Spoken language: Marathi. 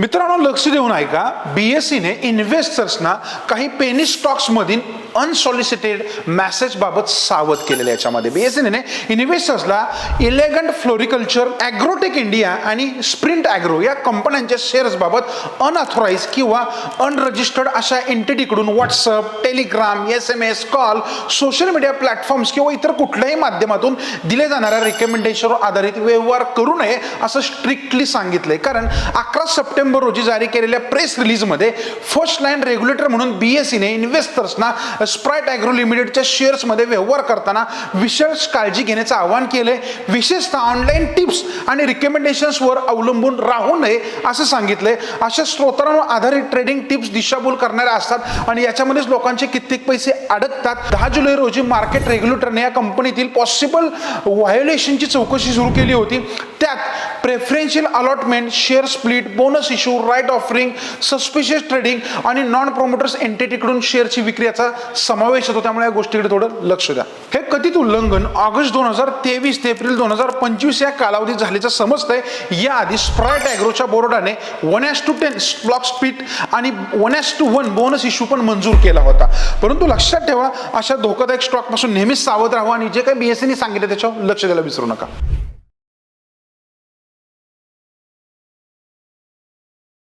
मित्रांनो लक्ष देऊन ऐका, बीएसईने इन्व्हेस्टर्सना काही पेनी स्टॉक्स मधील अनसॉलिसिटेड मेसेज बाबत सावध केलेले. याच्यामध्ये बीएसईने इन्व्हेस्टर्सला एलिगंट फ्लोरिकल्चर, ॲग्रोटेक इंडिया आणि स्प्रिंट ॲग्रो या कंपन्यांच्या शेअर्स बाबत अनऑथराइज किंवा अनरजिस्टर्ड अशा एंटिटीकडून WhatsApp, Telegram, SMS, call, social media platforms किंवा इतर कुठल्याही माध्यमातून दिले जाणाऱ्या रिकमेंडेशनवर आधारित व्यवहार करू नये असं स्ट्रिक्टली सांगितलंय. कारण 11 सप्टेंबर रोजी जारी केलेल्या प्रेस रिलीजमध्ये फर्स्ट लाईन रेग्युलेटर म्हणून बीएसईने इन्व्हेस्टर्सना स्प्राइट ॲग्रो लिमिटेडच्या शेअर्समध्ये व्यवहार करताना विशेष काळजी घेण्याचं आवाहन केलंय. विशेषतः ऑनलाईन टिप्स आणि रिकमेंडेशन्सवर अवलंबून राहू नये असं सांगितलंय. अशा स्रोतांवर आधारित ट्रेडिंग टिप्स दिशाभूल करणाऱ्या असतात आणि याच्यामध्येच लोकांचे कित्येक पैसे अडकतात. 10 जुलै रोजी मार्केट रेग्युलेटरने या कंपनीतील पॉसिबल व्हायोलेशनची चौकशी सुरू केली होती. त्यात preferential allotment, share split, bonus issue, right offering, suspicious trading आणि नॉन प्रोमोटर्स एंटिटीकडून शेअरची विक्री याचा समावेश होतो. त्यामुळे या गोष्टीकडे थोडं लक्ष द्या. हे कथित उल्लंघन ऑगस्ट 2023 ते एप्रिल 2025 या कालावधीत झाल्याचं समजतंय. याआधी स्प्राइट ॲग्रोच्या बोर्डाने 1:10 स्टॉक स्प्लिट आणि 1:1 बोनस इश्यू पण मंजूर केला होता. परंतु लक्षात ठेवा, अशा धोकादायक स्टॉकपासून नेहमीच सावध राहा आणि जे काही बीएसईने सांगितलं त्याच्यावर लक्ष द्यायला विसरू नका.